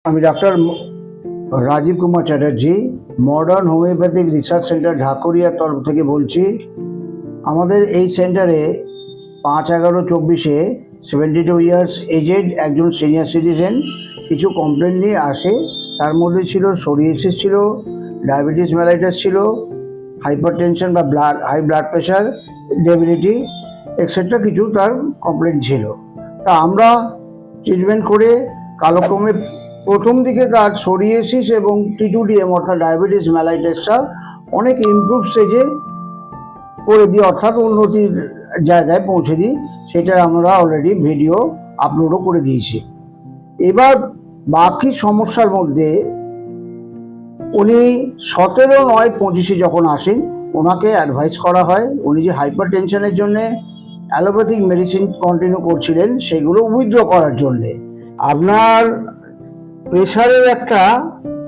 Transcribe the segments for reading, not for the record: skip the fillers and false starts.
আমি doctor Rajib Kumar Chatterjee, modern homoeopathic research centre ঢাকুরিয়ার তরফ থেকে বলছি। আমাদের এই সেন্টারে 5/11/24 72 ইয়ার্স এজেড একজন সিনিয়র সিটিজেন কিছু কমপ্লেন নিয়ে আসে। তার মধ্যে ছিল সোরিয়াসিস ছিল, ডায়াবেটিস মেলাইটাস ছিল, হাইপারটেনশন বা high blood pressure, debility etcetera কিছু তার কমপ্লেন ছিল। তা আমরা ট্রিটমেন্ট করে কালক্রমে প্রথম দিকে তার সোরিয়াসিস এবং টি2ডিএম অর্থাৎ ডায়াবেটিস মেলাইটাসটা অনেক ইমপ্রুভ স্টেজে করে দিই, অর্থাৎ উন্নতির জায়গায় পৌঁছে দিই। সেটা আমরা অলরেডি ভিডিও আপলোডও করে দিয়েছি। এবার বাকি সমস্যার মধ্যে উনি 17/9/25 যখন আসেন, ওনাকে অ্যাডভাইস করা হয় উনি যে হাইপার টেনশনের জন্যে অ্যালোপ্যাথিক মেডিসিন কন্টিনিউ করছিলেন সেগুলো উইথড্র করার জন্যে। আপনার প্রেশারের একটা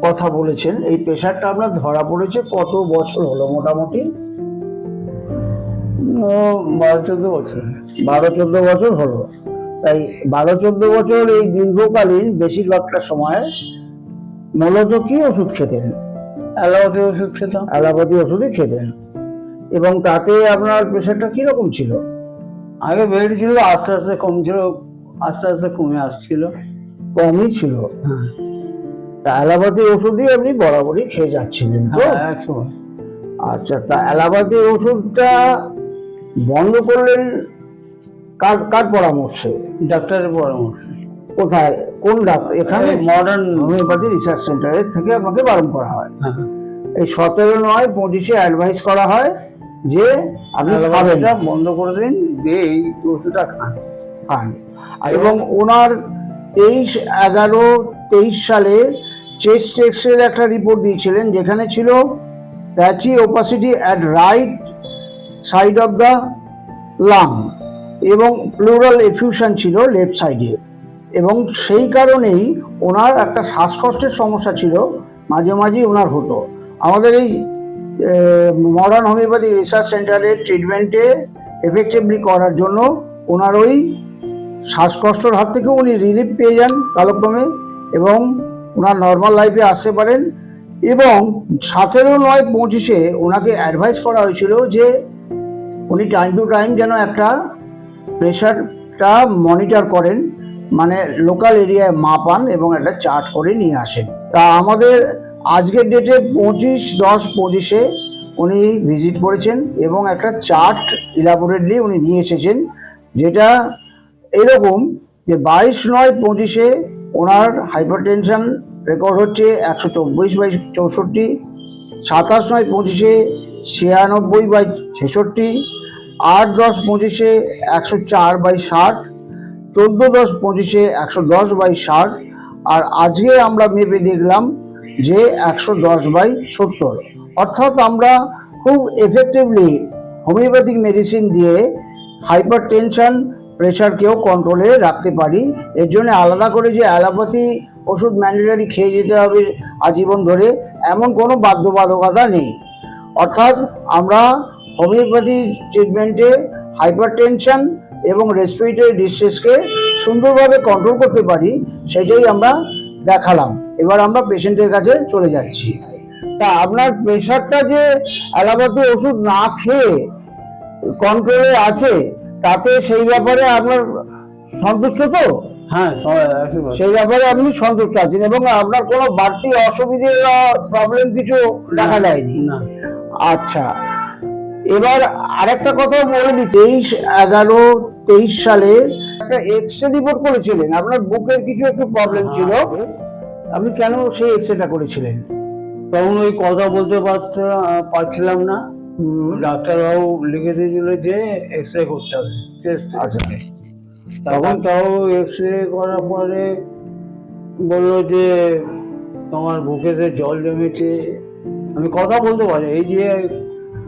কথা বলেছেন, এই প্রেশারটা আপনার ধরা পড়েছে কত বছর হলো মোটামুটি? 12-14 বছর। 12-14 বছর হলো। তাই 12-14 বছর এই দীর্ঘকালীন বেশিরভাগটা সময় মূলত কি ওষুধ খেতেন? অ্যালোপ্যাথি ওষুধ খেতাম। অ্যালোপ্যাথি ওষুধই খেতেন, এবং তাতে আপনার প্রেশারটা কিরকম ছিল? আগে বেড়েছিল, আস্তে আস্তে কমছিল, আস্তে আস্তে কমে আসছিল। কমই ছিল। হ্যাঁ, তা অ্যালোপ্যাথি ওষুধই আপনি বরাবরই খেয়ে যাচ্ছিলেন তো? হ্যাঁ, একসময়। আচ্ছা, তা অ্যালোপ্যাথি ওষুধটা বন্ধ করলেন কার কার পরামর্শে? ডাক্তারের পরামর্শ। কোথায়, কোন ডাক্তার? এখানে মডার্ন হোমিওপ্যাথি রিসার্চ সেন্টারের থেকে আপনাকে বারণ করা হয়। হ্যাঁ, এই 17/9/25 অ্যাডভাইস করা হয় যে আপনি খাবেন অ্যালোপ্যাথিটা বন্ধ করে দিন, দিয়ে এই ওষুধটা খান। খান। এবং ওনার 23/11/23 সালের চেস্ট এক্সরের একটা রিপোর্ট দিয়েছিলেন, যেখানে ছিল patchy opacity at right side of the lung এবং প্লুরাল এফিউশন ছিল লেফট সাইডে। এবং সেই কারণেই ওনার একটা শ্বাসকষ্টের সমস্যা ছিল, মাঝে মাঝেই ওনার হতো। আমাদের এই মডার্ন হোমিওপ্যাথি রিসার্চ সেন্টারের ট্রিটমেন্টে এফেক্টিভলি করার জন্য ওনার ওই শ্বাসকষ্টর হাত থেকে উনি রিলিফ পেয়ে যান কালক্রমে, এবং ওনার নর্মাল লাইফে আসতে পারেন। এবং 17/9/25 ওনাকে অ্যাডভাইস করা হয়েছিল যে উনি টাইম টু টাইম যেন একটা প্রেশারটা মনিটর করেন, মানে লোকাল এরিয়ায় মাপান এবং একটা চার্ট করে নিয়ে আসেন। তা আমাদের আজকের ডেটে 25/10/25 উনি ভিজিট করেছেন এবং একটা চার্ট ইলাবোরেটলি উনি নিয়ে এসেছেন, যেটা এরকম যে 22/9/25 ওনার হাইপারটেনশন রেকর্ড হচ্ছে 124/64, 27/9/25 96/66, 8/10/25 104/60, 14/10/25 110/60, আর আজকে আমরা মেপে দেখলাম যে 110/70। অর্থাৎ আমরা খুব এফেক্টিভলি হোমিওপ্যাথিক মেডিসিন দিয়ে হাইপার টেনশন প্রেশারকেও কন্ট্রোলে রাখতে পারি। এর জন্য আলাদা করে যে অ্যালোপ্যাথি ওষুধ ম্যান্ডেটরি খেয়ে যেতে হবে আজীবন ধরে এমন কোনো বাধ্যবাধকতা নেই। অর্থাৎ আমরা হোমিওপ্যাথি ট্রিটমেন্টে হাইপার টেনশন এবং রেসপিরেটরি ডিস্ট্রেসকে সুন্দরভাবে কন্ট্রোল করতে পারি, সেটাই আমরা দেখালাম। এবার আমরা পেশেন্টের কাছে চলে যাচ্ছি। তা আপনার প্রেশারটা যে অ্যালোপ্যাথি ওষুধ না খেয়ে কন্ট্রোলে আছে, তাতে সেই ব্যাপারে আপনার সন্তুষ্ট তো? হ্যাঁ, একেবারে। সেই ব্যাপারে আপনি সন্তুষ্ট আছেন এবং আপনার কোনো বাড়তি অসুবিধে বা প্রবলেম কিছু দেখা দেয়নি? না। আচ্ছা, এবার আরেকটা কথা বলে দিই, 23/11/23 সালে একটা এক্সরে রিপোর্ট করেছিলেন, আপনার বুকের কিছু একটু প্রবলেম ছিল। আপনি কেন সেই এক্সরেটা করেছিলেন? তখন ওই কথা বলতে পারছিলাম না। ডাক্তারবাবু লিখে দিয়েছিল যে এক্সরে করতে হবে। আচ্ছা, তখন তাও এক্সরে করার পরে বললো যে তোমার বুকেতে জল জমেছে। আমি কথা বলতে পারি, এই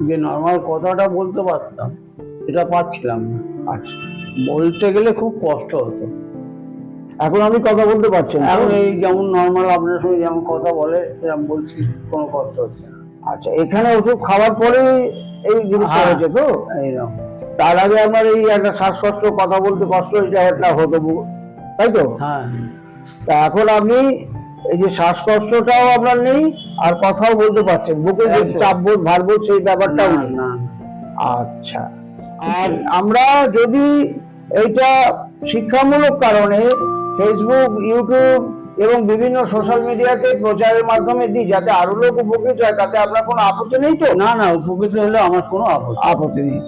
যে নর্মাল কথাটা বলতে পারতাম, এটা পারছিলাম না। আচ্ছা, বলতে গেলে খুব কষ্ট হতো। এখন আপনি কথা বলতে পারছেন? এখন এই যেমন নর্মাল আপনার সঙ্গে যেমন কথা বলে সেরকম বলছি, কোনো কষ্ট হচ্ছে না। আচ্ছা, এখানে ওষুধ খাওয়ার পরে এই জিনিসটা হয়েছে তো? এইরকম। তার আগে আমার এই একটা শ্বাসকষ্ট, কথা বলতে কষ্ট, এটা একটা হতো, তাই তো? হ্যাঁ। তা এখন আপনি এই যে শ্বাসকষ্টটাও আপনার নেই, আর কথাও বলতে পারছেন, বুকে যে একদম। চাপ বোধ ভার বোধ সেই ব্যাপারটাও না নেই। না আচ্ছা, আর আমরা যদি এইটা শিক্ষামূলক কারণে ফেসবুক, ইউটিউব এবং বিভিন্ন সোশ্যাল মিডিয়াতে প্রচারের মাধ্যমে দিই যাতে আরো লোক উপকৃত হয়, তাতে আপনার কোনো আপত্তি নেই তো? না না, উপকৃত হলে আমার কোনো আপত্তি নেই। আপত্তি নেই।